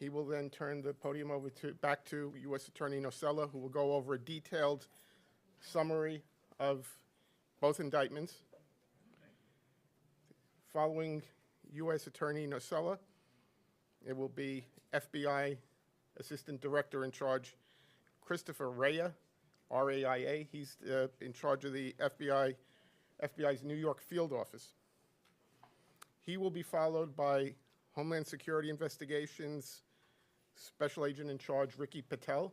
He will then turn the podium over back to U.S. Attorney Nocella, who will go over a detailed summary of both indictments. Following U.S. Attorney Nocella, it will be FBI Assistant Director in Charge Christopher Raya, R-A-I-A. He's in charge of the FBI's New York field office. He will be followed by Homeland Security Investigations Special Agent in Charge Ricky Patel.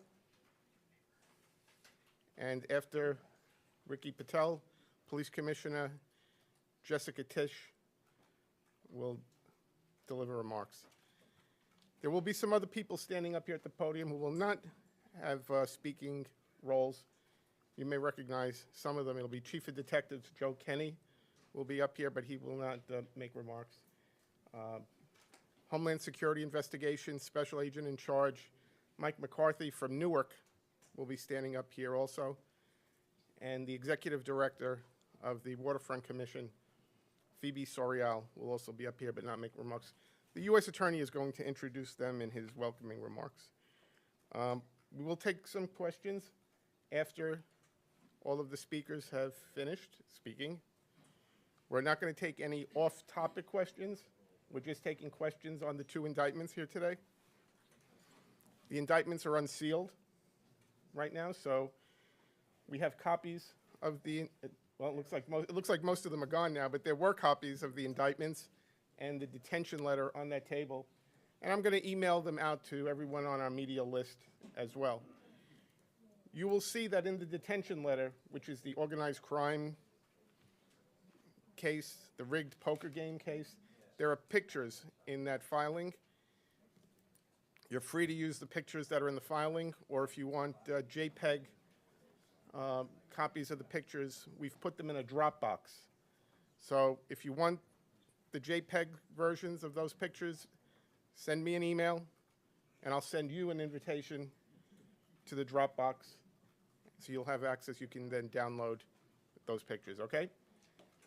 And after Ricky Patel, Police Commissioner Jessica Tisch will deliver remarks. There will be some other people standing up here at the podium who will not have speaking roles. You may recognize some of them. It'll be Chief of Detectives Joe Kenny will be up here, but he will not make remarks. Homeland Security Investigations Special Agent in Charge Mike McCarthy from Newark will be standing up here also. And the Executive Director of the Waterfront Commission, Phoebe Sorial, will also be up here but not make remarks. The U.S. Attorney is going to introduce them in his welcoming remarks. We will take some questions after all of the speakers have finished speaking. We're not going to take any off-topic questions. We're just taking questions on the two indictments here today. The indictments are unsealed right now, so we have copies of the, well, it looks like most of them are gone now, but there were copies of the indictments and the detention letter on that table. And I'm going to email them out to everyone on our media list as well. You will see that in the detention letter, which is the organized crime case, the rigged poker game case, there are pictures in that filing. You're free to use the pictures that are in the filing, or if you want JPEG copies of the pictures, we've put them in a Dropbox. So if you want the JPEG versions of those pictures, send me an email, and I'll send you an invitation to the Dropbox, so you'll have access. You can then download those pictures, okay?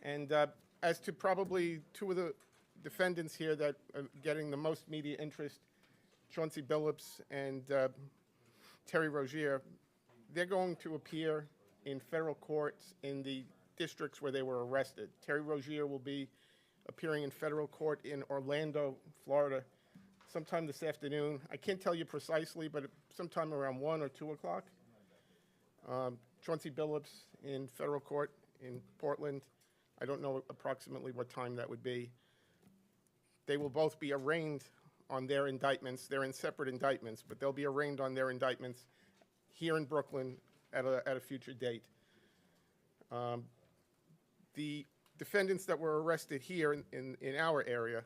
And as to probably two of the defendants here that are getting the most media interest, Chauncey Billups and Terry Rozier, they're going to appear in federal courts in the districts where they were arrested. Terry Rozier will be appearing in federal court in Orlando, Florida, sometime this afternoon. I can't tell you precisely, but sometime around 1 or 2 o'clock. Chauncey Billups in federal court in Portland. I don't know approximately what time that would be. They will both be arraigned on their indictments. They're in separate indictments, but they'll be arraigned on their indictments here in Brooklyn at a future date. The defendants that were arrested here in our area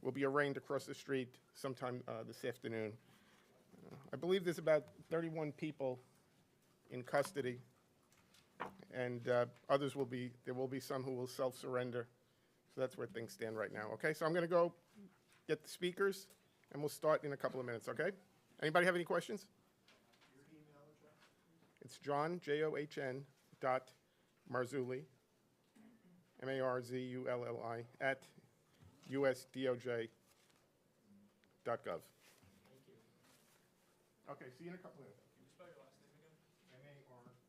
will be arraigned across the street sometime this afternoon. I believe there's about 31 people in custody, and others will be, there will be some who will self-surrender. So that's where things stand right now, okay? So I'm going to go get the speakers, and we'll start in a couple of minutes, okay? Anybody have any questions? Your email address? It's John, John, Marzulli, Marzulli, at usdoj.gov. Thank you. Okay, see you in a couple of minutes. Can you spell your last name again? Marzulli.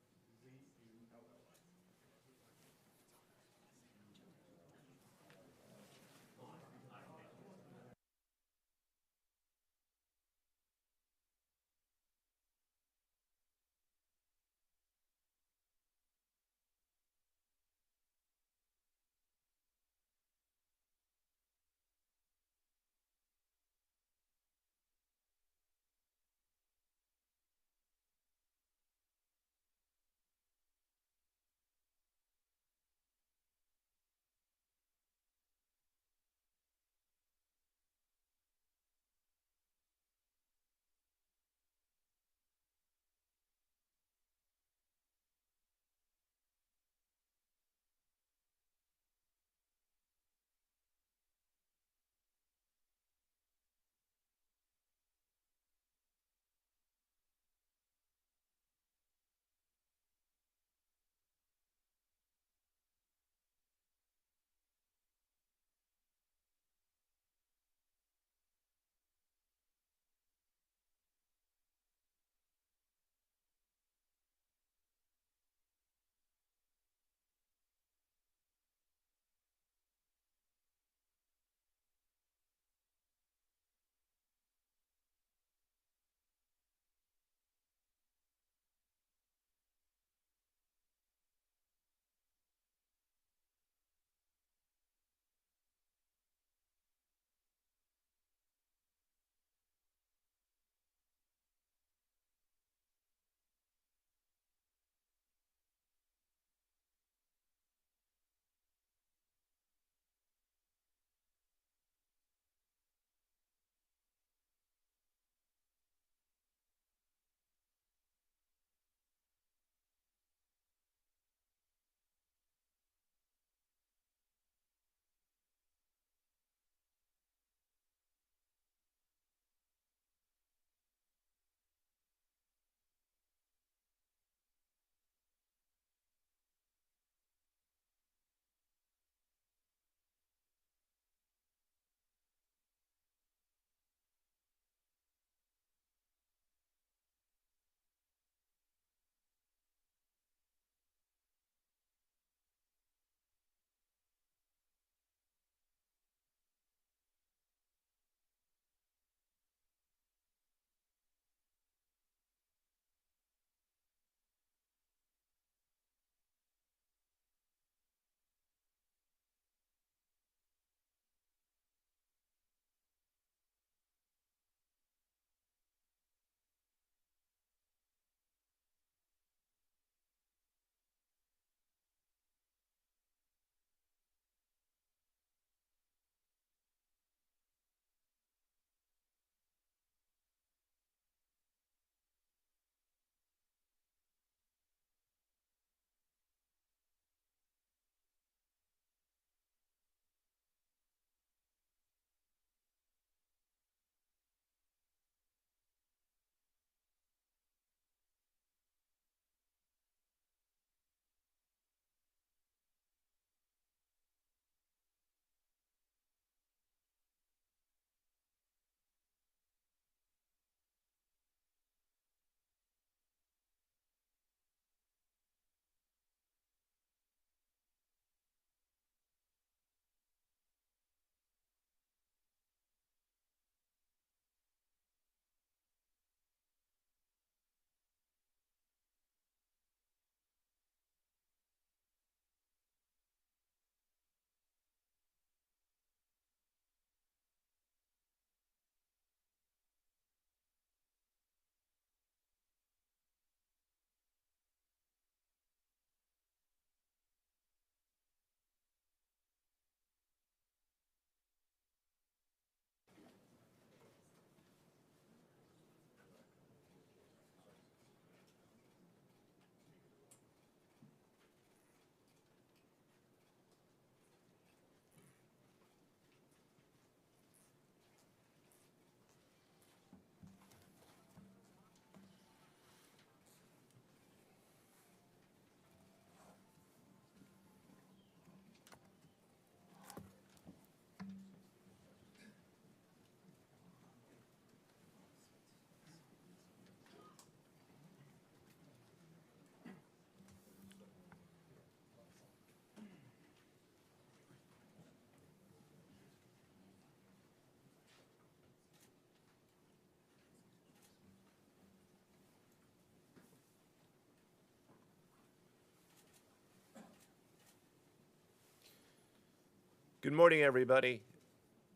Good morning, everybody.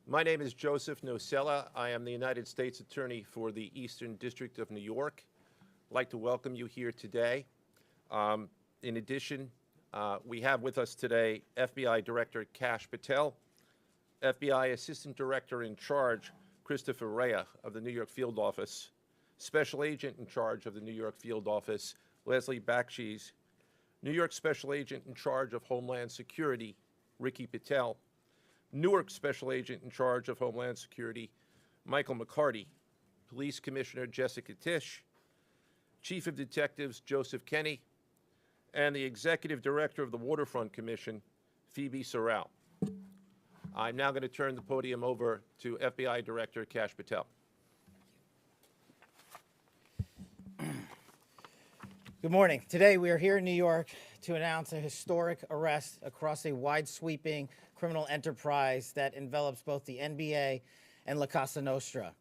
My name is Joseph Nocella. I am the United States Attorney for the Eastern District of New York. I'd like to welcome you here today. In addition, we have with us today FBI Director Kash Patel, FBI Assistant Director in Charge Christopher Rea of the New York Field Office, Special Agent in Charge of the New York Field Office Leslie Bakshi's, New York Special Agent in Charge of Homeland Security Ricky Patel, Newark Special Agent in Charge of Homeland Security Michael McCarty, Police Commissioner Jessica Tisch, Chief of Detectives Joseph Kenny, and the Executive Director of the Waterfront Commission, Phoebe Sorrell. I'm now going to turn the podium over to FBI Director Kash Patel. Good morning. Today we are here in New York to announce a historic arrest across a wide-sweeping criminal enterprise that envelops both the NBA and La Cosa Nostra.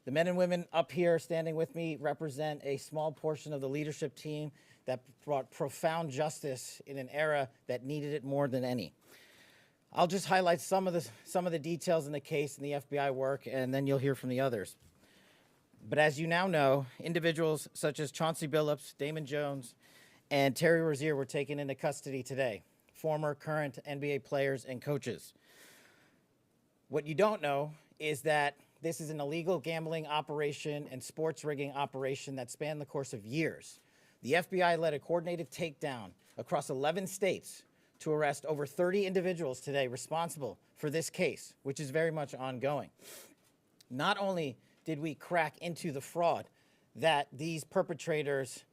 The men and women up here standing with me represent a small portion of the leadership team that brought profound justice in an era that needed it more than any. I'll just highlight some of the details in the case and the FBI work, and then you'll hear from the others. But as you now know, individuals such as Chauncey Billups, Damon Jones, and Terry Rozier were taken into custody today, former, current NBA players and coaches. What you don't know is that this is an illegal gambling operation and sports rigging operation that spanned the course of years. The FBI led a coordinated takedown across 11 states to arrest over 30 individuals today responsible for this case, which is very much ongoing. Not only did we crack into the fraud that these perpetrators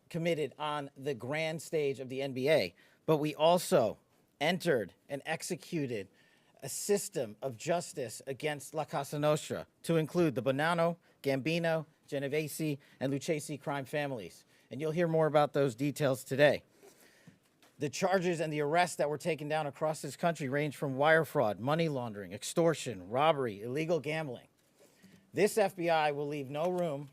committed on the grand stage of the NBA, but we also entered and executed a system of justice against La Cosa Nostra to include the Bonanno, Gambino, Genovese, and Lucchese crime families. And you'll hear more about those details today. The charges and the arrests that were taken down across this country range from wire fraud, money laundering, extortion, robbery, illegal gambling. This FBI will leave no room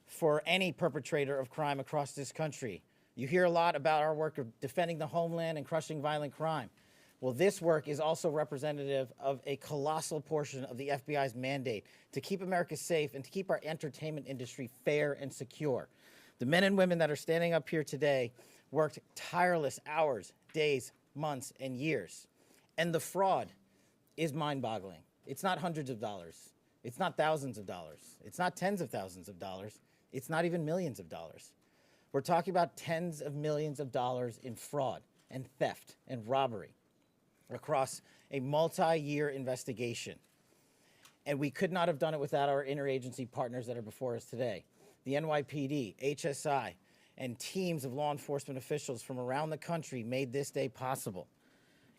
for any perpetrator of crime across this country. You hear a lot about our work of defending the homeland and crushing violent crime. Well, this work is also representative of a colossal portion of the FBI's mandate to keep America safe and to keep our entertainment industry fair and secure. The men and women that are standing up here today worked tireless hours, days, months, and years. And the fraud is mind-boggling. It's not hundreds of dollars. It's not thousands of dollars. It's not tens of thousands of dollars. It's not even millions of dollars. We're talking about tens of millions of dollars in fraud and theft and robbery across a multi-year investigation. And we could not have done it without our interagency partners that are before us today. The NYPD, HSI, and teams of law enforcement officials from around the country made this day possible.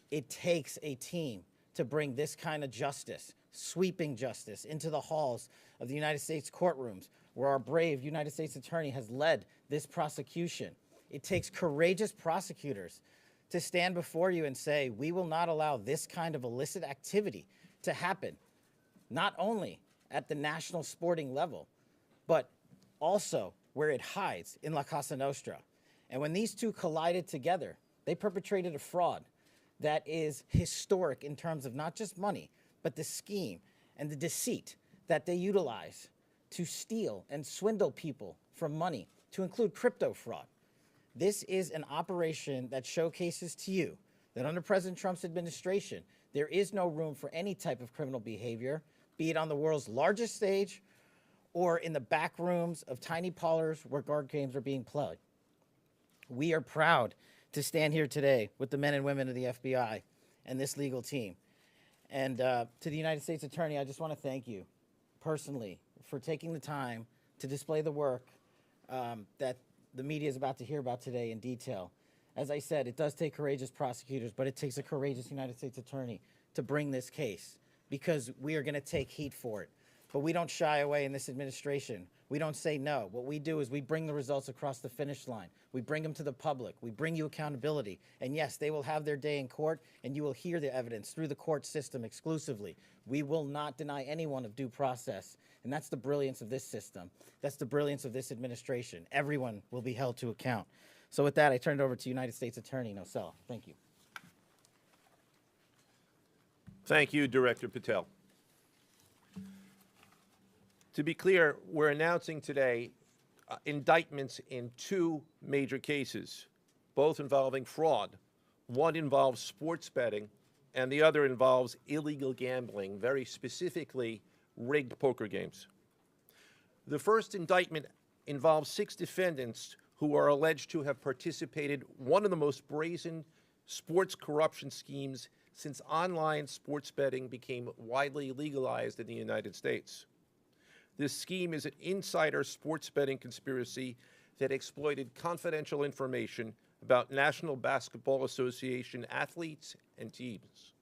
It takes a team to bring this kind of justice, sweeping justice, into the halls of the United States courtrooms, where our brave United States Attorney has led this prosecution. It takes courageous prosecutors to stand before you and say, we will not allow this kind of illicit activity to happen, not only at the national sporting level, but also where it hides in La Cosa Nostra. And when these two collided together, they perpetrated a fraud that is historic in terms of not just money, but the scheme and the deceit that they utilize to steal and swindle people from money, to include crypto fraud. This is an operation that showcases to you that under President Trump's administration, there is no room for any type of criminal behavior, be it on the world's largest stage or in the back rooms of tiny parlors where card games are being played. We are proud to stand here today with the men and women of the FBI and this legal team. And to the United States Attorney, I just want to thank you personally for taking the time to display the work that the media is about to hear about today in detail. As I said, it does take courageous prosecutors, but it takes a courageous United States Attorney to bring this case, because we are going to take heat for it. But we don't shy away in this administration. We don't say no. What we do is we bring the results across the finish line. We bring them to the public. We bring you accountability. And yes, they will have their day in court, and you will hear the evidence through the court system exclusively. We will not deny anyone of due process. And that's the brilliance of this system. That's the brilliance of this administration. Everyone will be held to account. So with that, I turn it over to United States Attorney Nocella. Thank you. Thank you, Director Patel. To be clear, we're announcing today indictments in two major cases, both involving fraud. One involves sports betting, and the other involves illegal gambling, very specifically rigged poker games. The first indictment involves 6 defendants who are alleged to have participated in one of the most brazen sports corruption schemes since online sports betting became widely legalized in the United States. This scheme is an insider sports betting conspiracy that exploited confidential information about National Basketball Association athletes and teams.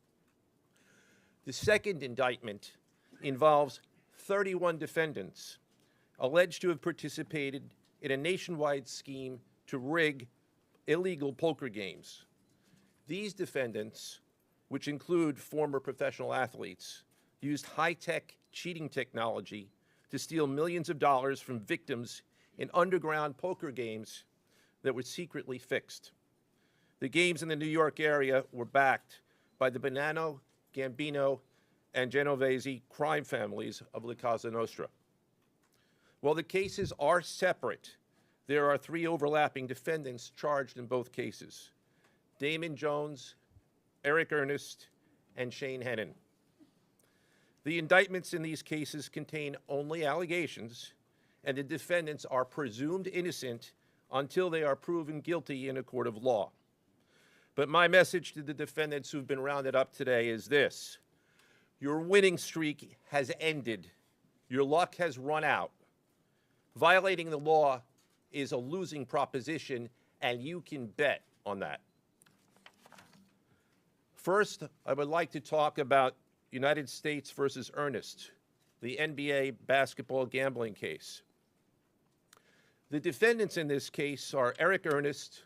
The second indictment involves 31 defendants alleged to have participated in a nationwide scheme to rig illegal poker games. These defendants, which include former professional athletes, used high-tech cheating technology to steal millions of dollars from victims in underground poker games that were secretly fixed. The games in the New York area were backed by the Bonanno, Gambino, and Genovese crime families of La Cosa Nostra. While the cases are separate, there are 3 overlapping defendants charged in both cases: Damon Jones, Eric Ernest, and Shane Hennon. The indictments in these cases contain only allegations, and the defendants are presumed innocent until they are proven guilty in a court of law. But my message to the defendants who've been rounded up today is this: your winning streak has ended. Your luck has run out. Violating the law is a losing proposition, and you can bet on that. First, I would like to talk about United States versus Ernest, the NBA basketball gambling case. The defendants in this case are Eric Ernest,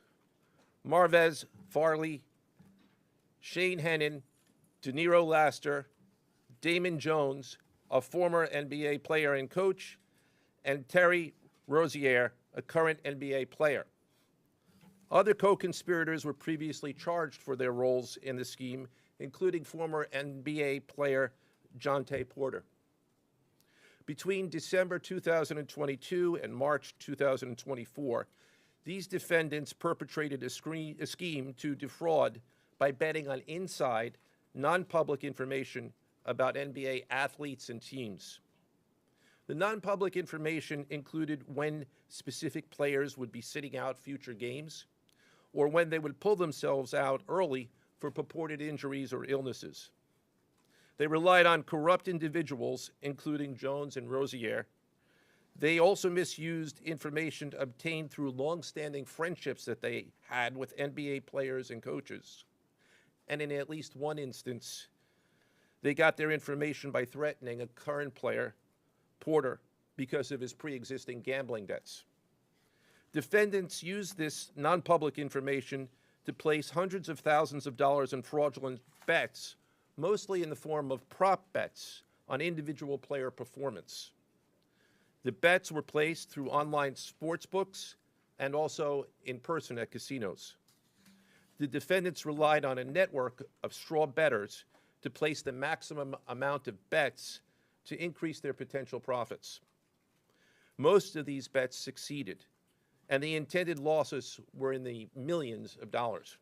Marvez Farley, Shane Hennon, De Niro Laster, Damon Jones, a former NBA player and coach, and Terry Rozier, a current NBA player. Other co-conspirators were previously charged for their roles in the scheme, including former NBA player Jontay Porter. Between December 2022 and March 2024, these defendants perpetrated a scheme to defraud by betting on inside, non-public information about NBA athletes and teams. The non-public information included when specific players would be sitting out future games, or when they would pull themselves out early for purported injuries or illnesses. They relied on corrupt individuals, including Jones and Rozier. They also misused information obtained through long-standing friendships that they had with NBA players and coaches. And in at least one instance, they got their information by threatening a current player, Porter, because of his pre-existing gambling debts. Defendants used this non-public information to place hundreds of thousands of dollars in fraudulent bets, mostly in the form of prop bets on individual player performance. The bets were placed through online sports books and also in person at casinos. The defendants relied on a network of straw bettors to place the maximum amount of bets to increase their potential profits. Most of these bets succeeded, and the intended losses were in the millions of dollars.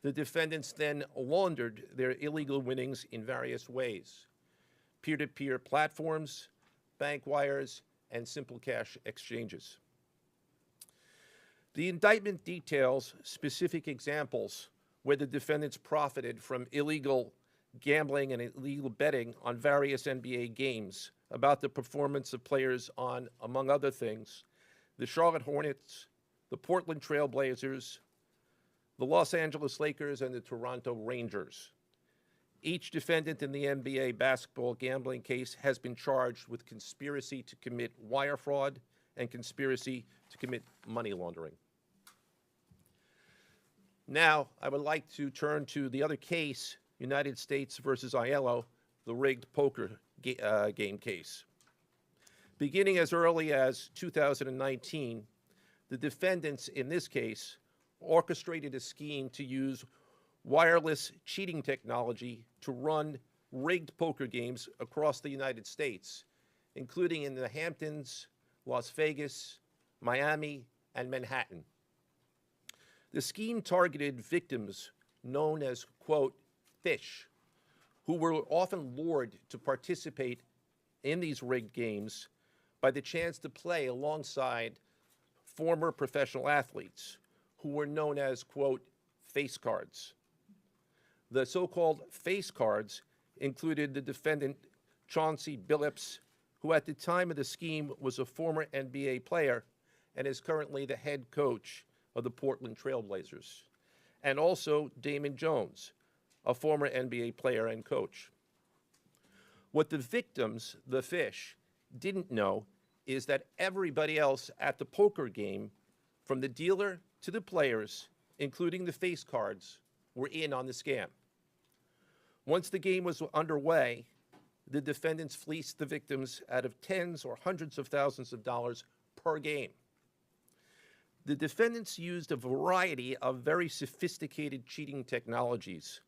The defendants then laundered their illegal winnings in various ways: peer-to-peer platforms, bank wires, and simple cash exchanges. The indictment details specific examples where the defendants profited from illegal gambling and illegal betting on various NBA games about the performance of players on, among other things, the Charlotte Hornets, the Portland Trail Blazers, the Los Angeles Lakers, and the Toronto Rangers. Each defendant in the NBA basketball gambling case has been charged with conspiracy to commit wire fraud and conspiracy to commit money laundering. Now, I would like to turn to the other case, United States versus Aiello, the rigged poker game case. Beginning as early as 2019, the defendants in this case orchestrated a scheme to use wireless cheating technology to run rigged poker games across the United States, including in the Hamptons, Las Vegas, Miami, and Manhattan. The scheme targeted victims known as, quote, fish, who were often lured to participate in these rigged games by the chance to play alongside former professional athletes who were known as, quote, face cards. The so-called face cards included the defendant Chauncey Billups, who at the time of the scheme was a former NBA player and is currently the head coach of the Portland Trail Blazers, and also Damon Jones, a former NBA player and coach. What the victims, the fish, didn't know is that everybody else at the poker game, from the dealer to the players, including the face cards, were in on the scam. Once the game was underway, the defendants fleeced the victims out of tens or hundreds of thousands of dollars per game. The defendants used a variety of very sophisticated cheating technologies,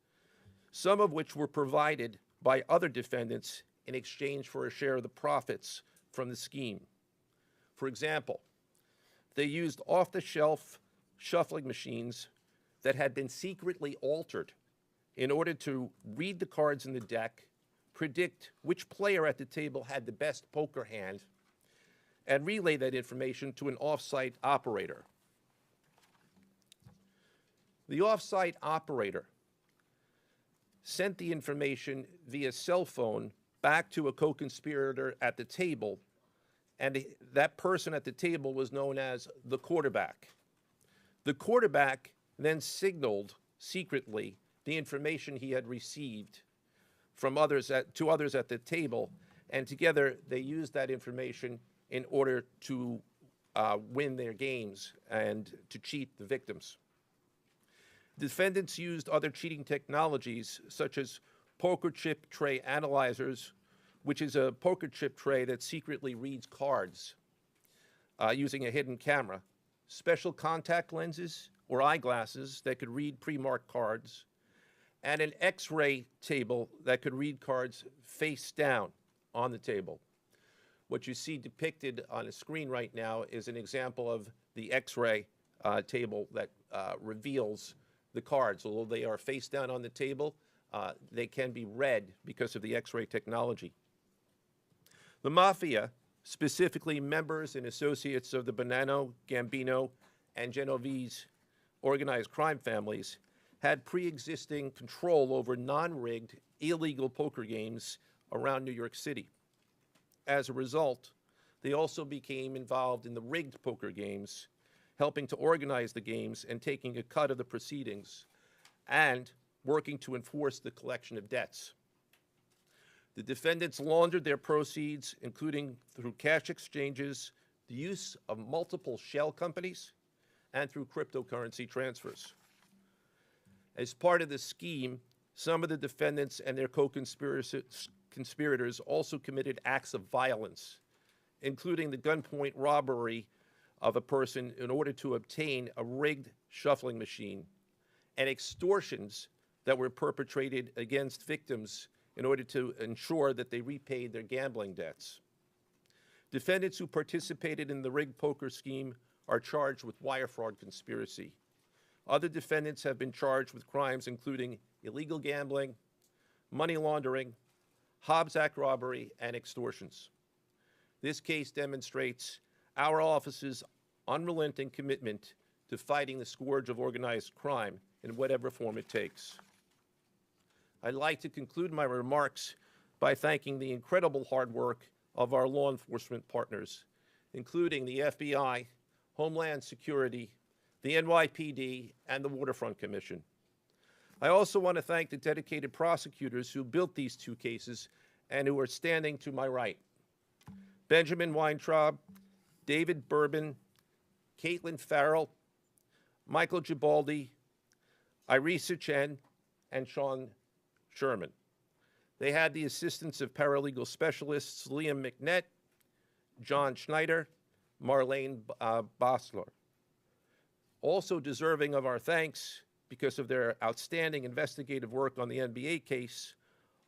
some of which were provided by other defendants in exchange for a share of the profits from the scheme. For example, they used off-the-shelf shuffling machines that had been secretly altered in order to read the cards in the deck, predict which player at the table had the best poker hand, and relay that information to an off-site operator. The off-site operator sent the information via cell phone back to a co-conspirator at the table, and that person at the table was known as the quarterback. The quarterback then signaled secretly the information he had received from to others at the table, and together they used that information in order to win their games and to cheat the victims. Defendants used other cheating technologies such as poker chip tray analyzers, which is a poker chip tray that secretly reads cards using a hidden camera, special contact lenses or eyeglasses that could read pre-marked cards, and an X-ray table that could read cards face down on the table. What you see depicted on the screen right now is an example of the X-ray table that reveals the cards. Although they are face down on the table, they can be read because of the X-ray technology. The Mafia, specifically members and associates of the Bonanno, Gambino, and Genovese organized crime families, had pre-existing control over non-rigged, illegal poker games around New York City. As a result, they also became involved in the rigged poker games, helping to organize the games and taking a cut of the proceedings, and working to enforce the collection of debts. The defendants laundered their proceeds, including through cash exchanges, the use of multiple shell companies, and through cryptocurrency transfers. As part of the scheme, some of the defendants and their co-conspirators also committed acts of violence, including the gunpoint robbery of a person in order to obtain a rigged shuffling machine, and extortions that were perpetrated against victims in order to ensure that they repaid their gambling debts. Defendants who participated in the rigged poker scheme are charged with wire fraud conspiracy. Other defendants have been charged with crimes including illegal gambling, money laundering, Hobbs Act robbery, and extortions. This case demonstrates our office's unrelenting commitment to fighting the scourge of organized crime in whatever form it takes. I'd like to conclude my remarks by thanking the incredible hard work of our law enforcement partners, including the FBI, Homeland Security, the NYPD, and the Waterfront Commission. I also want to thank the dedicated prosecutors who built these two cases and who are standing to my right. Benjamin Weintraub, David Bourbon, Caitlin Farrell, Michael Gibaldi, Irisa Chen, and Sean Sherman. They had the assistance of paralegal specialists Liam McNett, John Schneider, Marlene Bosler. Also deserving of our thanks, because of their outstanding investigative work on the NBA case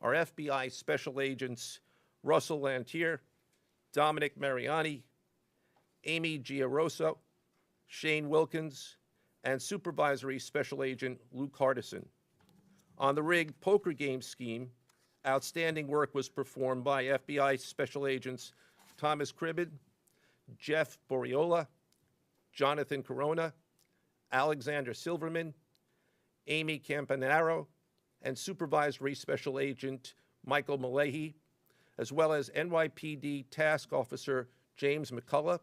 are FBI Special Agents Russell Lantier, Dominic Mariani, Amy Giaroso, Shane Wilkins, and Supervisory Special Agent Luke Hardison. On the rigged poker game scheme, outstanding work was performed by FBI Special Agents Thomas Cribbin, Jeff Boriola, Jonathan Corona, Alexander Silverman, Amy Campanaro, and Supervisory Special Agent Michael Malahy, as well as NYPD Task Officer James McCullough,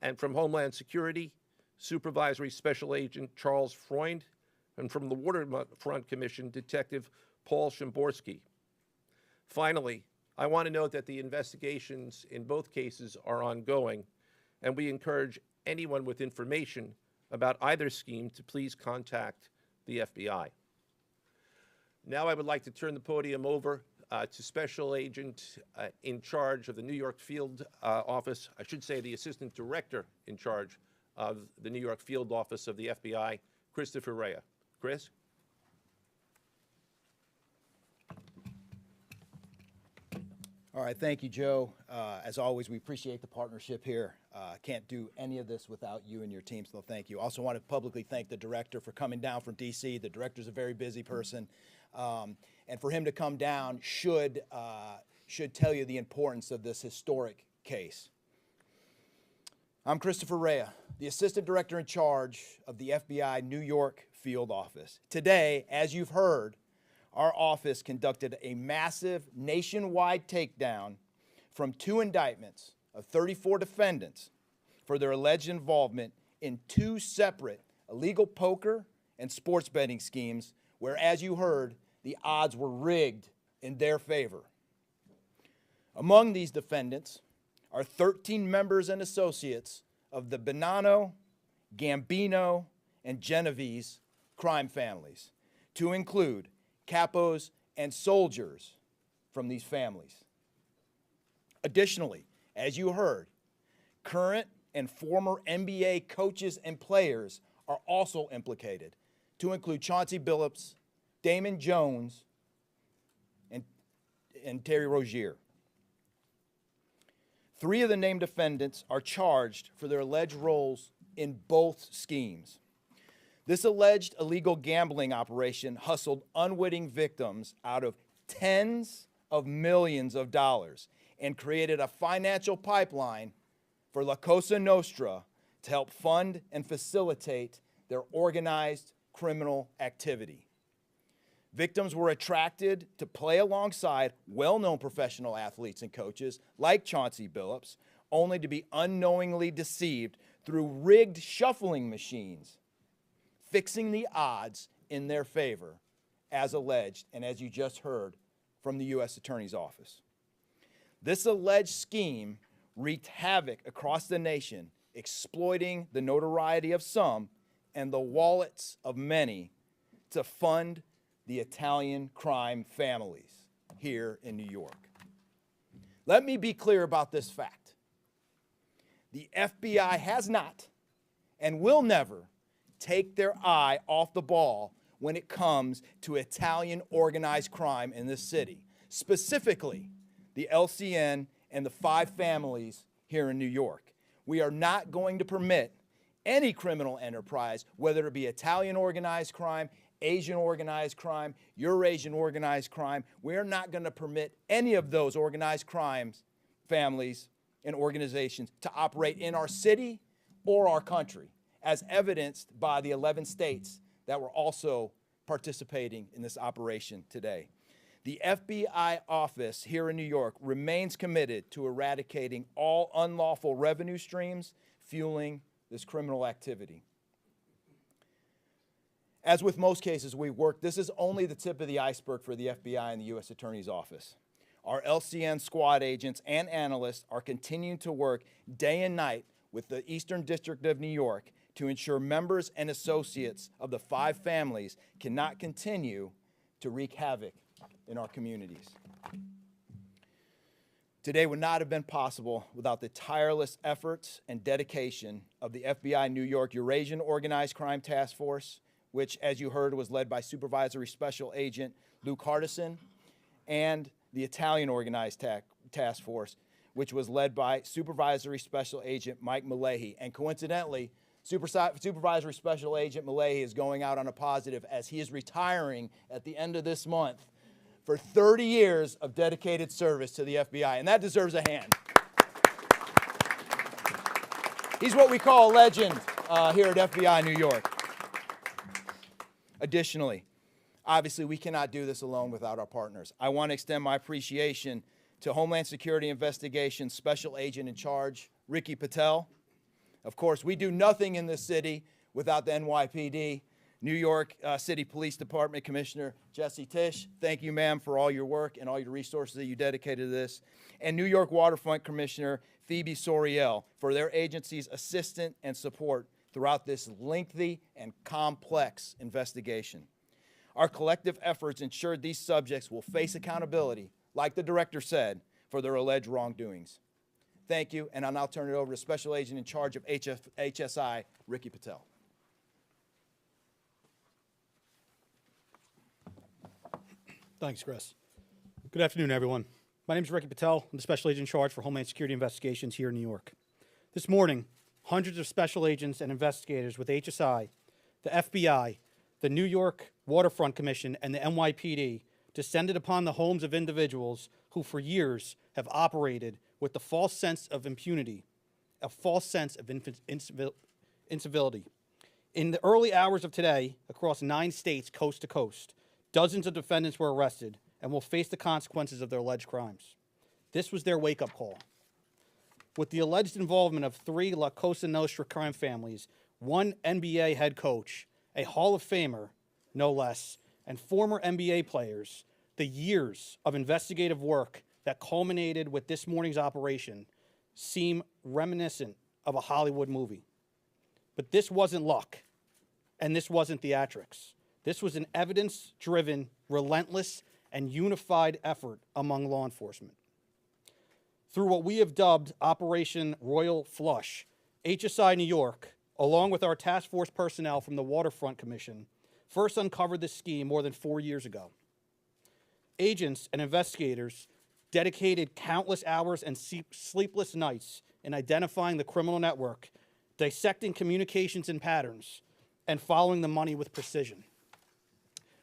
and from Homeland Security, Supervisory Special Agent Charles Freund, and from the Waterfront Commission, Detective Paul Shimborski. Finally, I want to note that the investigations in both cases are ongoing, and we encourage anyone with information about either scheme to please contact the FBI. Now I would like to turn the podium over to Special Agent in charge of the New York Field Office, I should say the Assistant Director in charge of the New York Field Office of the FBI, Christopher Rea. Chris? All right, thank you, Joe. As always, we appreciate the partnership here. Can't do any of this without you and your team, so thank you. Also want to publicly thank the director for coming down from D.C. The director's a very busy person, and for him to come down should tell you the importance of this historic case. I'm Christopher Rea, the Assistant Director in charge of the FBI New York Field Office. Today, as you've heard, our office conducted a massive nationwide takedown from 2 indictments of 34 defendants for their alleged involvement in 2 separate illegal poker and sports betting schemes where, as you heard, the odds were rigged in their favor. Among these defendants are 13 members and associates of the Bonanno, Gambino, and Genovese crime families, to include capos and soldiers from these families. Additionally, as you heard, current and former NBA coaches and players are also implicated, to include Chauncey Billups, Damon Jones, and Terry Rozier. 3 of the named defendants are charged for their alleged roles in both schemes. This alleged illegal gambling operation hustled unwitting victims out of tens of millions of dollars and created a financial pipeline for La Cosa Nostra to help fund and facilitate their organized criminal activity. Victims were attracted to play alongside well-known professional athletes and coaches like Chauncey Billups, only to be unknowingly deceived through rigged shuffling machines, fixing the odds in their favor, as alleged and as you just heard from the U.S. Attorney's Office. This alleged scheme wreaked havoc across the nation, exploiting the notoriety of some and the wallets of many to fund the Italian crime families here in New York. Let me be clear about this fact. The FBI has not and will never take their eye off the ball when it comes to Italian organized crime in this city, specifically the LCN and the 5 families here in New York. We are not going to permit any criminal enterprise, whether it be Italian organized crime, Asian organized crime, Eurasian organized crime. We're not going to permit any of those organized crimes, families, and organizations to operate in our city or our country, as evidenced by the 11 states that were also participating in this operation today. The FBI office here in New York remains committed to eradicating all unlawful revenue streams fueling this criminal activity. As with most cases we've worked, this is only the tip of the iceberg for the FBI and the U.S. Attorney's Office. Our LCN squad agents and analysts are continuing to work day and night with the Eastern District of New York to ensure members and associates of the 5 families cannot continue to wreak havoc in our communities. Today would not have been possible without the tireless efforts and dedication of the FBI New York Eurasian Organized Crime Task Force, which, as you heard, was led by Supervisory Special Agent Luke Hardison, and the Italian Organized Task Force, which was led by Supervisory Special Agent Mike Malahi. And coincidentally, Supervisory Special Agent Malahi is going out on a positive as he is retiring at the end of this month for 30 years of dedicated service to the FBI, and that deserves a hand. He's what we call a legend here at FBI New York. Additionally, obviously, we cannot do this alone without our partners. I want to extend my appreciation to Homeland Security Investigations Special Agent in Charge, Ricky Patel. Of course, we do nothing in this city without the NYPD. New York City Police Department Commissioner Jesse Tisch, thank you, ma'am, for all your work and all your resources that you dedicated to this. And New York Waterfront Commissioner Phoebe Soriel for their agency's assistance and support throughout this lengthy and complex investigation. Our collective efforts ensured these subjects will face accountability, like the director said, for their alleged wrongdoings. Thank you, and I'll now turn it over to Special Agent in Charge of HSI, Ricky Patel. Thanks, Chris. Good afternoon, everyone. My name is Ricky Patel. I'm the Special Agent in Charge for Homeland Security Investigations here in New York. This morning, hundreds of special agents and investigators with HSI, the FBI, the New York Waterfront Commission, and the NYPD descended upon the homes of individuals who for years have operated with the false sense of impunity, a false sense of incivility. In the early hours of today, across 9 states, coast to coast, dozens of defendants were arrested and will face the consequences of their alleged crimes. This was their wake-up call. With the alleged involvement of 3 La Cosa Nostra crime families, 1 NBA head coach, a Hall of Famer, no less, and former NBA players, the years of investigative work that culminated with this morning's operation seem reminiscent of a Hollywood movie. But this wasn't luck, and this wasn't theatrics. This was an evidence-driven, relentless, and unified effort among law enforcement. Through what we have dubbed Operation Royal Flush, HSI New York, along with our task force personnel from the Waterfront Commission, first uncovered this scheme more than 4 years ago. Agents and investigators dedicated countless hours and sleepless nights in identifying the criminal network, dissecting communications and patterns, and following the money with precision.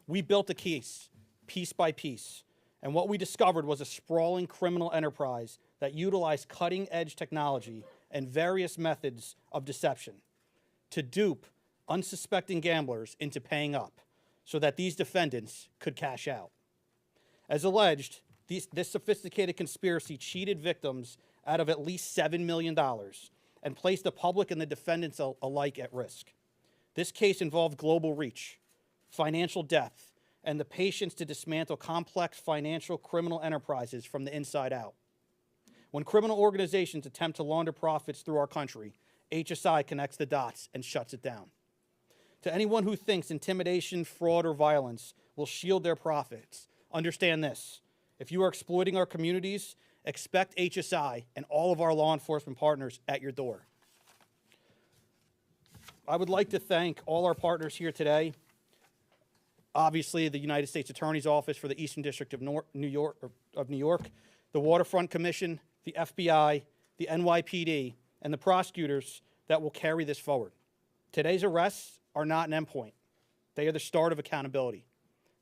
We built a case, piece by piece, and what we discovered was a sprawling criminal enterprise that utilized cutting-edge technology and various methods of deception to dupe unsuspecting gamblers into paying up so that these defendants could cash out. As alleged, this sophisticated conspiracy cheated victims out of at least $7 million and placed the public and the defendants alike at risk. This case involved global reach, financial depth, and the patience to dismantle complex financial criminal enterprises from the inside out. When criminal organizations attempt to launder profits through our country, HSI connects the dots and shuts it down. To anyone who thinks intimidation, fraud, or violence will shield their profits, understand this. If you are exploiting our communities, expect HSI and all of our law enforcement partners at your door. I would like to thank all our partners here today. Obviously, the United States Attorney's Office for the Eastern District of New York, the Waterfront Commission, the FBI, the NYPD, and the prosecutors that will carry this forward. Today's arrests are not an endpoint. They are the start of accountability.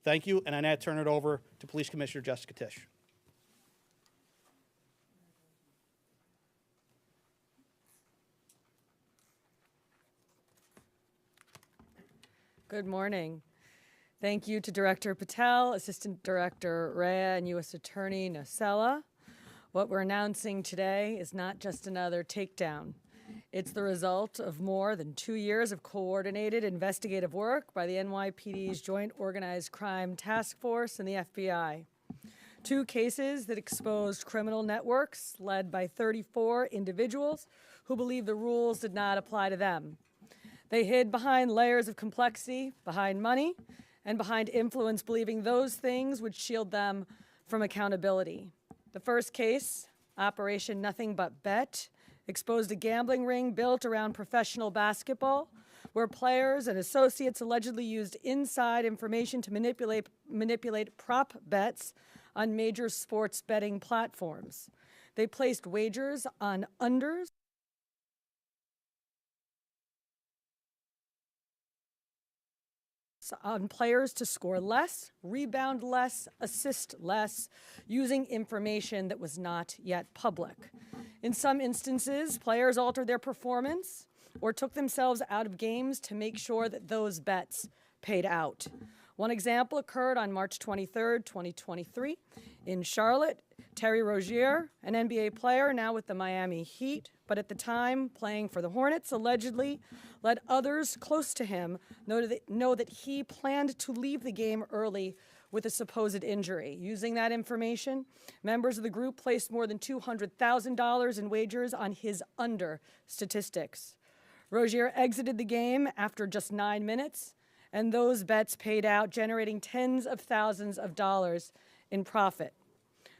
Thank you, and I now turn it over to Police Commissioner Jessica Tisch. Good morning. Thank you to Director Patel, Assistant Director Rea, and U.S. Attorney Nocella. What we're announcing today is not just another takedown. It's the result of more than 2 years of coordinated investigative work by the NYPD's Joint Organized Crime Task Force and the FBI. 2 cases that exposed criminal networks led by 34 individuals who believed the rules did not apply to them. They hid behind layers of complexity, behind money, and behind influence, believing those things would shield them from accountability. The first case, Operation Nothing But Bet, exposed a gambling ring built around professional basketball, where players and associates allegedly used inside information to manipulate prop bets on major sports betting platforms. They placed wagers on unders on players to score less, rebound less, assist less, using information that was not yet public. In some instances, players altered their performance or took themselves out of games to make sure that those bets paid out. One example occurred on March 23rd, 2023 in Charlotte. Terry Rozier, an NBA player now with the Miami Heat, but at the time playing for the Hornets, allegedly let others close to him know that he planned to leave the game early with a supposed injury. Using that information, members of the group placed more than $200,000 in wagers on his under statistics. Rozier exited the game after just 9 minutes, and those bets paid out, generating tens of thousands of dollars in profit.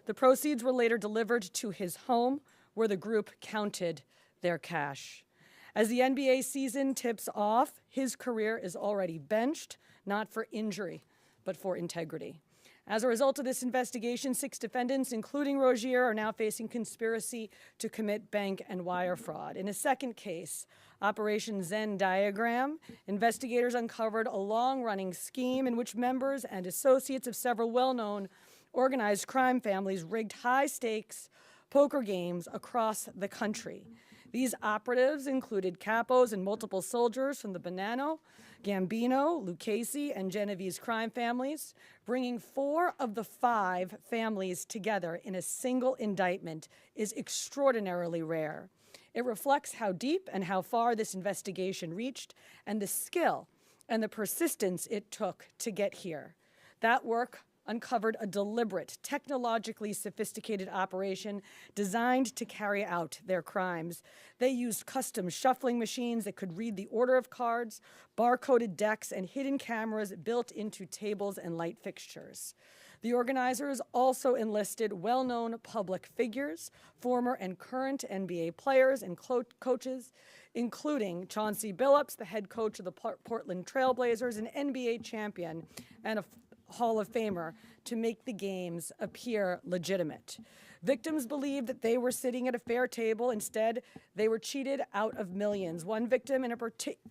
The proceeds were later delivered to his home, where the group counted their cash. As the NBA season tips off, his career is already benched, not for injury, but for integrity. As a result of this investigation, 6 defendants, including Rozier, are now facing conspiracy to commit bank and wire fraud. In a second case, Operation Zen Diagram, investigators uncovered a long-running scheme in which members and associates of several well-known organized crime families rigged high-stakes poker games across the country. These operatives included capos and multiple soldiers from the Bonanno, Gambino, Lucchese, and Genovese crime families, bringing 4 of the 5 families together in a single indictment is extraordinarily rare. It reflects how deep and how far this investigation reached and the skill and the persistence it took to get here. That work uncovered a deliberate, technologically sophisticated operation designed to carry out their crimes. They used custom shuffling machines that could read the order of cards, barcoded decks, and hidden cameras built into tables and light fixtures. The organizers also enlisted well-known public figures, former and current NBA players and coaches, including Chauncey Billups, the head coach of the Portland Trail Blazers, an NBA champion, and a Hall of Famer, to make the games appear legitimate. Victims believed that they were sitting at a fair table. Instead, they were cheated out of millions. One victim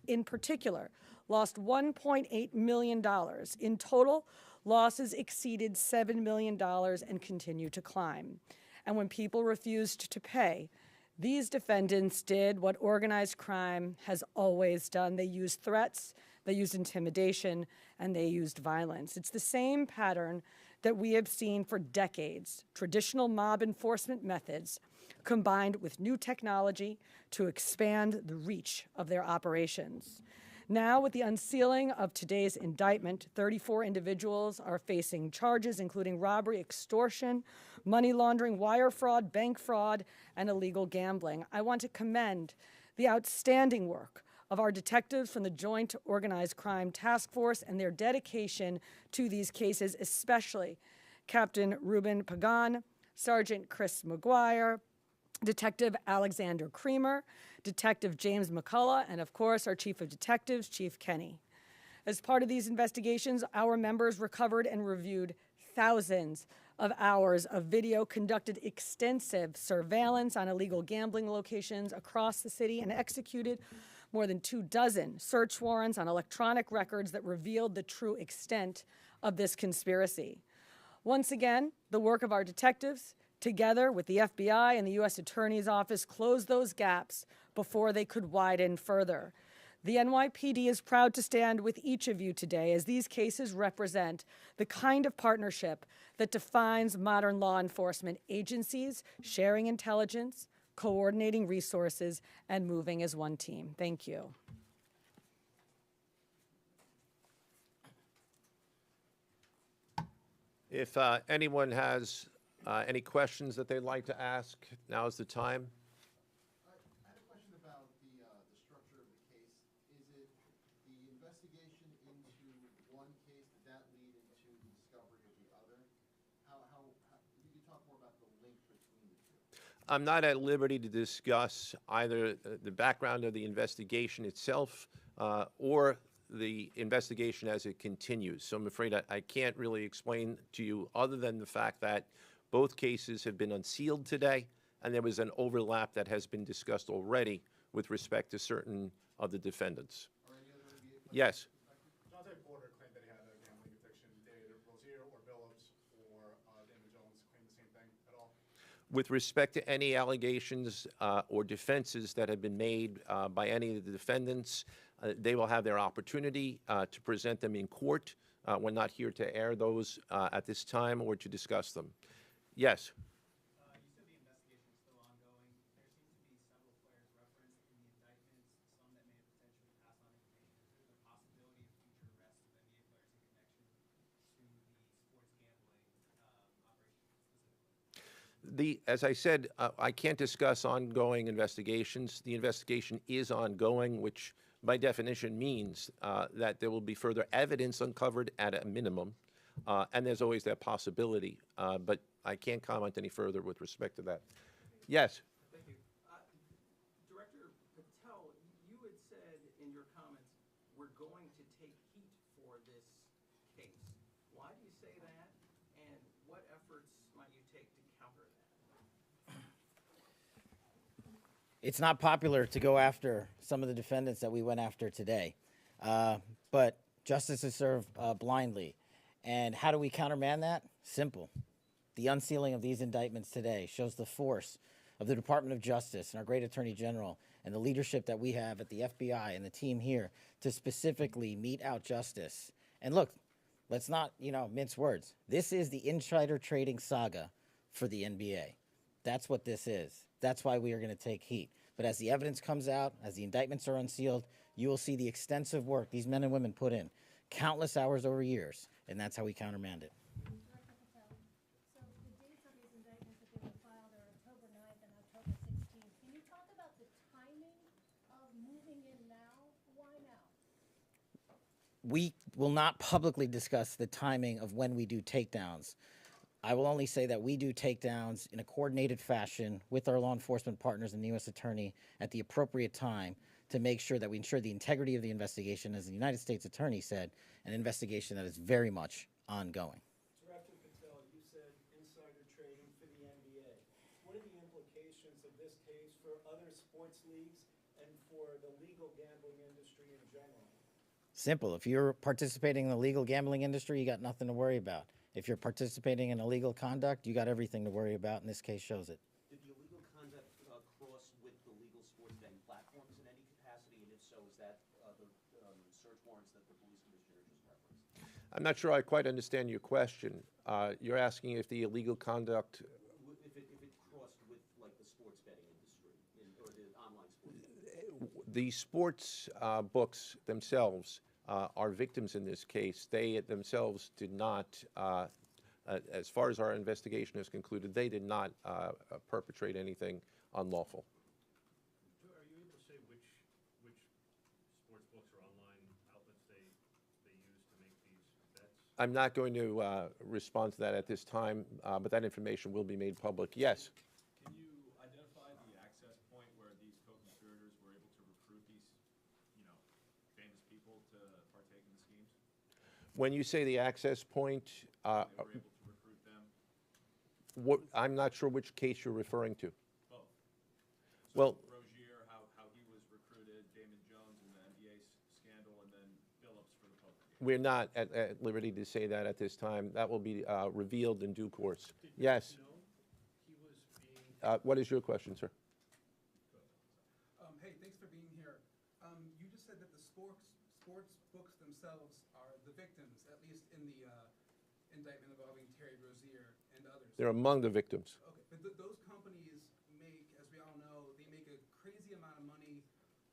in particular lost $1.8 million. In total, losses exceeded $7 million and continue to climb. And when people refused to pay, these defendants did what organized crime has always done. They used threats, they used intimidation, and they used violence. It's the same pattern that we have seen for decades: traditional mob enforcement methods combined with new technology to expand the reach of their operations. Now, with the unsealing of today's indictment, 34 individuals are facing charges, including robbery, extortion, money laundering, wire fraud, bank fraud, and illegal gambling. I want to commend the outstanding work of our detectives from the Joint Organized Crime Task Force and their dedication to these cases, especially Captain Ruben Pagan, Sergeant Chris McGuire, Detective Alexander Creamer, Detective James McCullough, and of course, our Chief of Detectives, Chief Kenny. As part of these investigations, our members recovered and reviewed thousands of hours of video, conducted extensive surveillance on illegal gambling locations across the city, and executed more than 24 search warrants on electronic records that revealed the true extent of this conspiracy. Once again, the work of our detectives, together with the FBI and the U.S. Attorney's Office, closed those gaps before they could widen further. The NYPD is proud to stand with each of you today, as these cases represent the kind of partnership that defines modern law enforcement agencies, sharing intelligence, coordinating resources, and moving as one team. Thank you. If anyone has any questions that they'd like to ask, now's the time. I had a question about the structure of the case. Is it the investigation into one case, did that lead into the discovery of the other? If you could talk more about the link between the two. I'm not at liberty to discuss either the background of the investigation itself or the investigation as it continues. So I'm afraid I can't really explain to you other than the fact that both cases have been unsealed today, and there was an overlap that has been discussed already with respect to certain of the defendants. Yes. Chauncey Billups claimed that he had a gambling addiction. Did Rozier or Billups or Damon Jones claim the same thing at all? With respect to any allegations or defenses that have been made by any of the defendants, they will have their opportunity to present them in court. We're not here to air those at this time or to discuss them. Yes. You said the investigation is still ongoing. There seems to be several players referenced in the indictments, some that may have potentially passed on information. Is there the possibility of future arrests of NBA players in connection to the sports gambling operation specifically? As I said, I can't discuss ongoing investigations. The investigation is ongoing, which by definition means that there will be further evidence uncovered at a minimum, and there's always that possibility. But I can't comment any further with respect to that. Yes. Thank you. Director Patel, you had said in your comments, we're going to take heat for this case. Why do you say that, and what efforts might you take to counter that? It's not popular to go after some of the defendants that we went after today, but justice is served blindly. And how do we countermand that? Simple. The unsealing of these indictments today shows the force of the Department of Justice and our great Attorney General and the leadership that we have at the FBI and the team here to specifically mete out justice. And look, let's not, mince words. This is the insider trading saga for the NBA. That's what this is. That's why we are going to take heat. But as the evidence comes out, as the indictments are unsealed, you will see the extensive work these men and women put in, countless hours over years, and that's how we countermand it. Director Patel, so the dates on these indictments that they were filed are October 9th and October 16th. Can you talk about the timing of moving in now? Why now? We will not publicly discuss the timing of when we do takedowns. I will only say that we do takedowns in a coordinated fashion with our law enforcement partners and the U.S. Attorney at the appropriate time to make sure that we ensure the integrity of the investigation, as the United States Attorney said, an investigation that is very much ongoing. Director Patel, you said insider trading for the NBA. What are the implications of this case for other sports leagues and for the legal gambling industry in general? Simple. If you're participating in the legal gambling industry, you got nothing to worry about. If you're participating in illegal conduct, you got everything to worry about, and this case shows it. Did the illegal conduct cross with the legal sports betting platforms in any capacity? And if so, is that the search warrants that the police commissioner just referenced? I'm not sure I quite understand your question. You're asking if the illegal conduct. If it crossed with like the sports betting industry or the online sports betting? The sports books themselves are victims in this case. They themselves did not, as far as our investigation has concluded, they did not perpetrate anything unlawful. Are you able to say which sports books or online outlets they use to make these bets? I'm not going to respond to that at this time, but that information will be made public. Yes. Can you identify the access point where these co-conspirators were able to recruit these, famous people to partake in the schemes? When you say the access point, They were able to recruit them? I'm not sure which case you're referring to. Both. Well, Rozier, how he was recruited, Damon Jones in the NBA scandal, and then Billups for the poker game. we're not at liberty to say that at this time. That will be revealed in due course. Yes. He was being. What is your question, sir? Hey, thanks for being here. You just said that the sports books themselves are the victims, at least in the indictment involving Terry Rozier and others. They're among the victims. Okay, but those companies make, as we all know, they make a crazy amount of money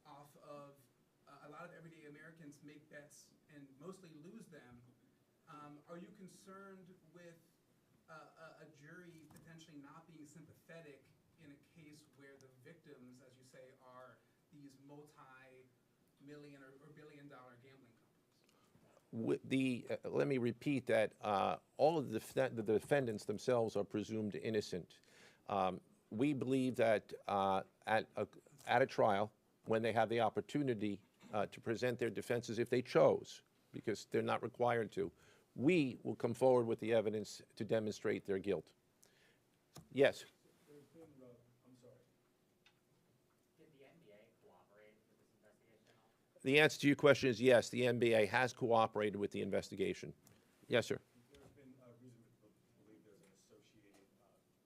off of a lot of everyday Americans make bets and mostly lose them. Are you concerned with a jury potentially not being sympathetic in a case where the victims, as you say, are these multi-million or billion-dollar gambling companies? Let me repeat that all of the defendants themselves are presumed innocent. We believe that at a trial, when they have the opportunity to present their defenses if they chose, because they're not required to. We will come forward with the evidence to demonstrate their guilt. Yes? There's been, I'm sorry. Did the NBA cooperate with this investigation at all? The answer to your question is yes, the NBA has cooperated with the investigation. Yes, sir. There's been a reason to believe there's an associated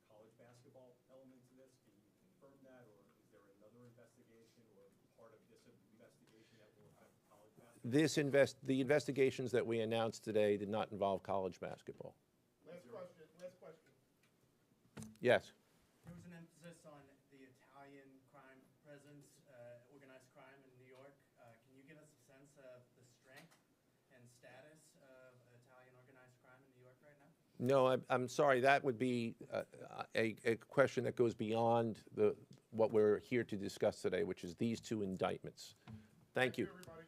college basketball element to this. Can you confirm that, or is there another investigation or part of this investigation that will affect college basketball? The investigations that we announced today did not involve college basketball. Last question, last question. Yes. There was an emphasis on the Italian crime presence, organized crime in New York. Can you give us a sense of the strength and status of Italian organized crime in New York right now? No, I'm sorry. That would be a question that goes beyond what we're here to discuss today, which is these two indictments. Thank you. Everybody.